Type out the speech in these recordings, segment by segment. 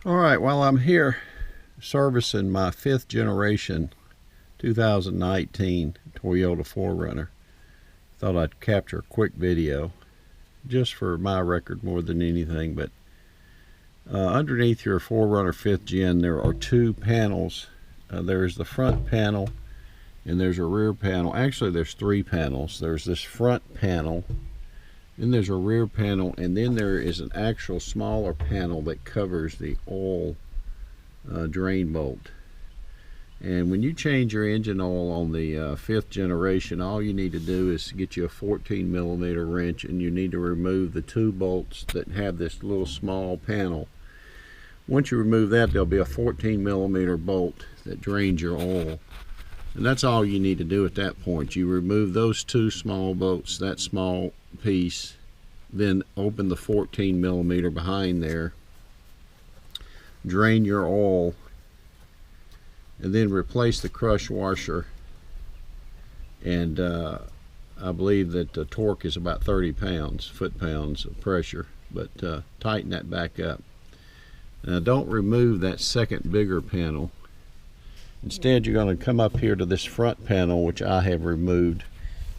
Alright, while I'm here servicing my 5th generation 2019 Toyota 4Runner, thought I'd capture a quick video just for my record more than anything. But underneath your 4Runner 5th gen there are two panels. There's the front panel and there's a rear panel. Actually there's three panels. There's this front panel, then there's a rear panel, and then there is an actual smaller panel that covers the oil drain bolt. And when you change your engine oil on the 5th generation, all you need to do is get you a 14mm wrench, and you need to remove the two bolts that have this little small panel. Once you remove that, there'll be a 14mm bolt that drains your oil. And that's all you need to do at that point. You remove those two small bolts, that small piece, then open the 14mm behind there, drain your oil, and then replace the crush washer. And I believe that the torque is about 30 pounds, foot-pounds of pressure, but tighten that back up. Now don't remove that second bigger panel. Instead, you're going to come up here to this front panel, which I have removed.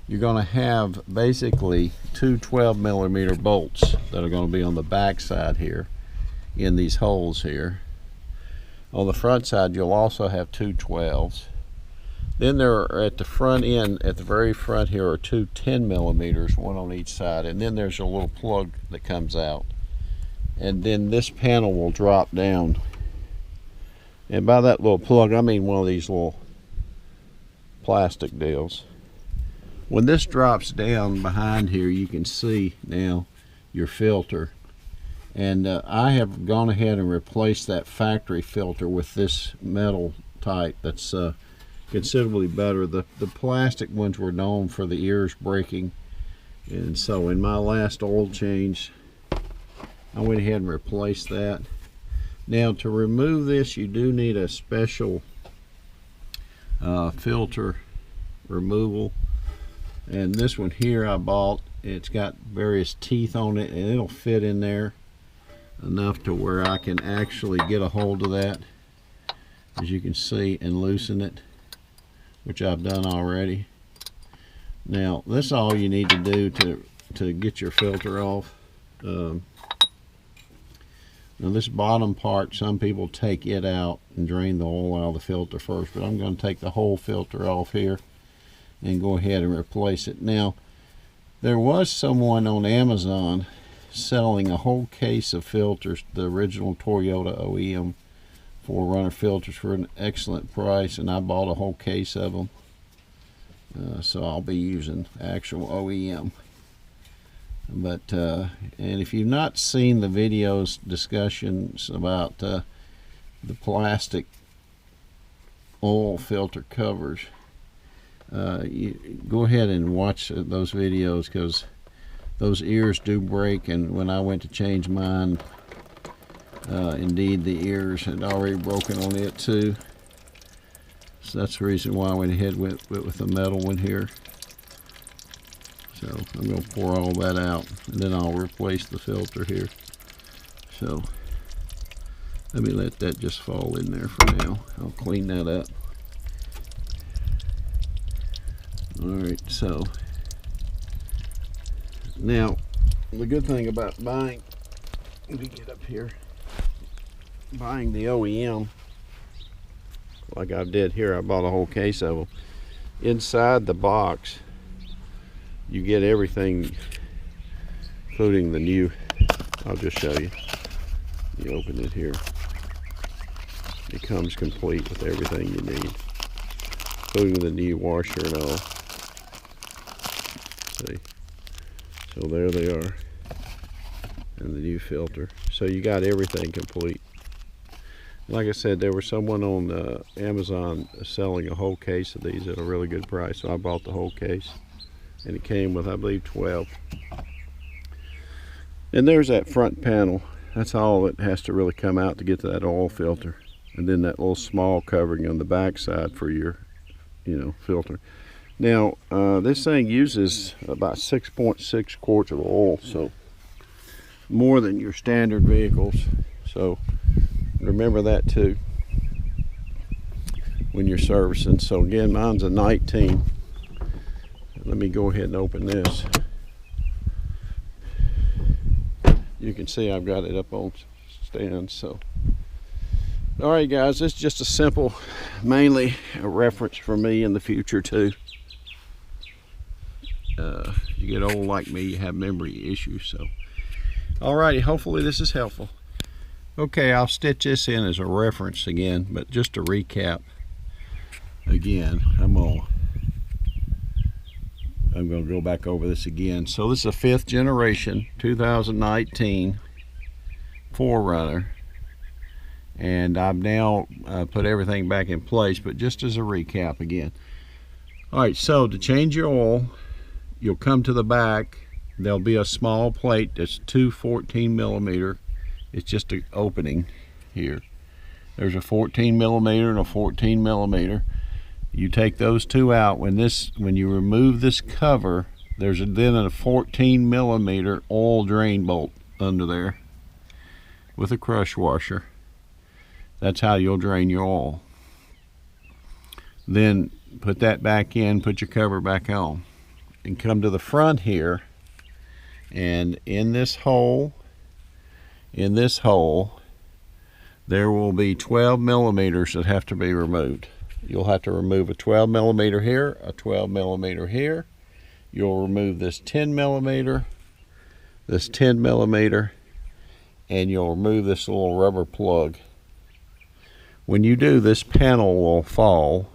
You're going to have basically two 12mm bolts that are going to be on the back side here in these holes here. On the front side, you'll also have two 12s. Then there are at the front end, at the very front here, are two 10mm, one on each side. And then there's a little plug that comes out. And then this panel will drop down. And by that little plug, I mean one of these little plastic deals. When this drops down behind here, you can see now your filter. And I have gone ahead and replaced that factory filter with this metal type that's considerably better. The plastic ones were known for the ears breaking. And so in my last oil change, I went ahead and replaced that. Now to remove this, you do need a special filter removal. And this one here I bought, it's got various teeth on it, and it'll fit in there enough to where I can actually get a hold of that, as you can see, and loosen it, which I've done already. Now this is all you need to do to get your filter off. Now this bottom part, some people take it out and drain the oil out of the filter first, but I'm going to take the whole filter off here and go ahead and replace it. Now, there was someone on Amazon selling a whole case of filters, the original Toyota OEM 4Runner filters, for an excellent price, and I bought a whole case of them. So I'll be using actual OEM. But and if you've not seen the videos discussions about the plastic oil filter covers, you go ahead and watch those videos, because those ears do break. And when I went to change mine, indeed the ears had already broken on it too. So that's the reason why I went ahead with the metal one here. So I'm going to pour all that out, and then I'll replace the filter here. So let me let that just fall in there for now. I'll clean that up. Alright, so now the good thing about buying, let me get up here, buying the OEM like I did here, I bought a whole case of them. Inside the box you get everything, including the new, I'll just show you. You open it here. It comes complete with everything you need, including the new washer and all. See? So there they are. And the new filter. So you got everything complete. Like I said, there was someone on Amazon selling a whole case of these at a really good price, so I bought the whole case. And it came with, I believe, 12. And there's that front panel. That's all that has to really come out to get to that oil filter. And then that little small covering on the back side for your, filter. Now, this thing uses about 6.6 quarts of oil, so more than your standard vehicles. So remember that too when you're servicing. So again, mine's a 19. Let me go ahead and open this. You can see I've got it up on stand. So all right guys, this is just a simple, mainly a reference for me in the future too. You get old like me, you have memory issues. So alrighty, hopefully this is helpful. Okay, I'll stitch this in as a reference again, but just to recap again, I'm gonna go back over this again. So this is a 5th generation 2019 4Runner, and I've now put everything back in place, but just as a recap again. All right, so to change your oil, you'll come to the back. There'll be a small plate that's 2 14mm. It's just an opening here. There's a 14mm and a 14mm. You take those two out. When you remove this cover, there's then a 14mm oil drain bolt under there with a crush washer. That's how you'll drain your oil. Then put that back in, put your cover back on, and come to the front here, and in this hole there will be 12mm that have to be removed. You'll have to remove a 12mm here, a 12mm here. You'll remove this 10mm, this 10mm, and you'll remove this little rubber plug. When you do, this panel will fall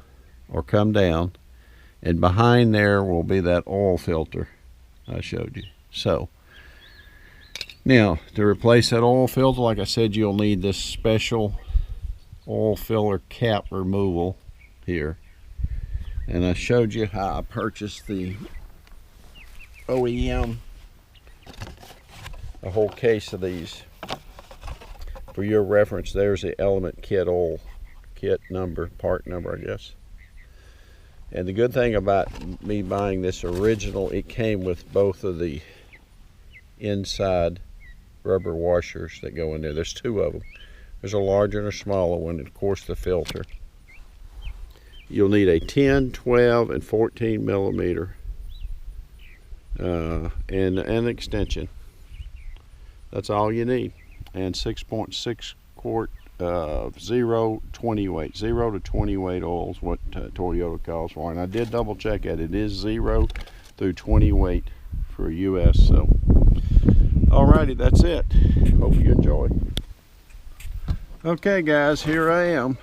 or come down, and behind there will be that oil filter I showed you. So now to replace that oil filter, like I said, you'll need this special oil filler cap removal here, and I showed you how I purchased the OEM, a whole case of these. For your reference, there's the element kit oil kit number, part number, I guess. And the good thing about me buying this original, it came with both of the inside rubber washers that go in there. There's 2 of them. There's a larger and a smaller one, and of course the filter. You'll need a 10, 12, and 14mm and an extension. That's all you need. And 6.6 quart 0 20 weight. 0 to 20 weight oil is what Toyota calls for. And I did double check it. It is 0 through 20 weight for US. So alrighty, that's it. Hope you enjoy. Okay guys, here I am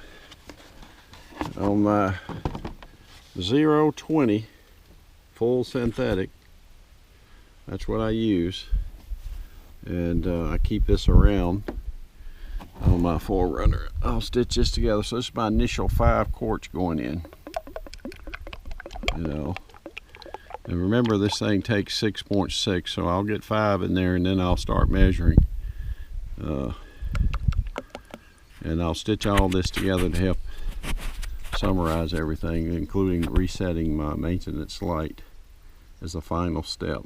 on my 020 full synthetic. That's what I use, and I keep this around on my 4Runner. I'll stitch this together. So this is my initial 5 quarts going in, you know. And remember, this thing takes 6.6, so I'll get 5 in there, and then I'll start measuring. And I'll stitch all this together to help summarize everything, including resetting my maintenance light as the final step.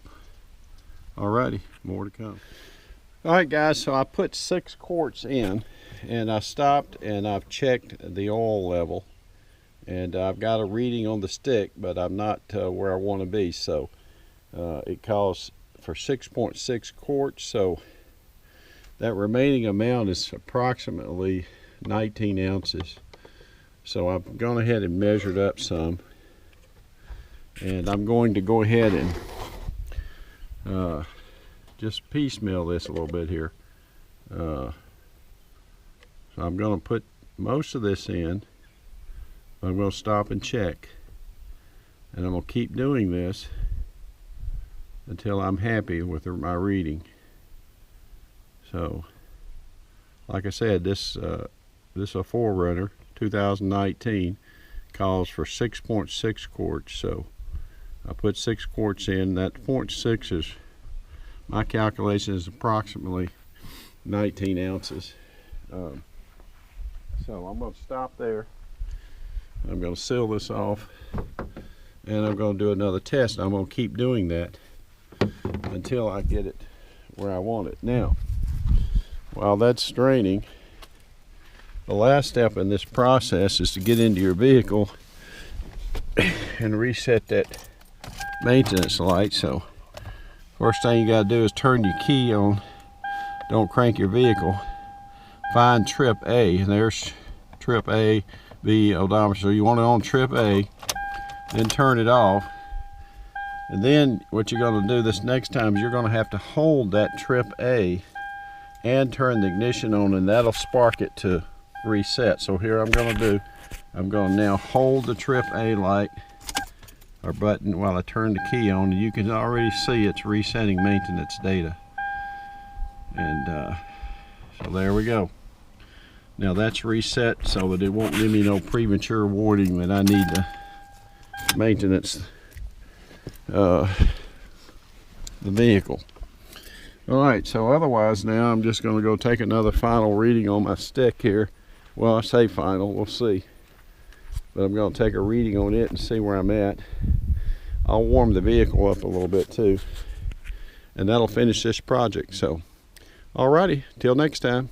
Alrighty, more to come. Alright guys, so I put 6 quarts in, and I stopped and I've checked the oil level, and I've got a reading on the stick, but I'm not where I want to be. So it calls for 6.6 quarts, so that remaining amount is approximately 19 ounces. So I've gone ahead and measured up some, and I'm going to go ahead and just piecemeal this a little bit here. So I'm going to put most of this in. I'm going to stop and check, and I'm going to keep doing this until I'm happy with my reading. So like I said, this is a 4Runner 2019, calls for 6.6 quarts. So I put 6 quarts in. That 0.6 is, my calculation is approximately 19 ounces. So I'm going to stop there. I'm going to seal this off, and I'm going to do another test. I'm going to keep doing that until I get it where I want it. Now, while that's straining, The last step in this process is to get into your vehicle and reset that maintenance light. So first thing you got to do is turn your key on. Don't crank your vehicle. Find trip A, and there's trip A, B, odometer. So you want it on trip A, then turn it off. And then what you're going to do this next time is you're going to have to hold that trip A and turn the ignition on, and that'll spark it to reset. So here I'm going to now hold the trip A light or button while I turn the key on, and you can already see it's resetting maintenance data. And so there we go. Now that's reset so that it won't give me no premature warning that I need to maintenance the vehicle. All right, so otherwise now I'm just going to go take another final reading on my stick here. Well, I say final, we'll see. But I'm going to take a reading on it and see where I'm at. I'll warm the vehicle up a little bit too. And that'll finish this project. So, alrighty, till next time.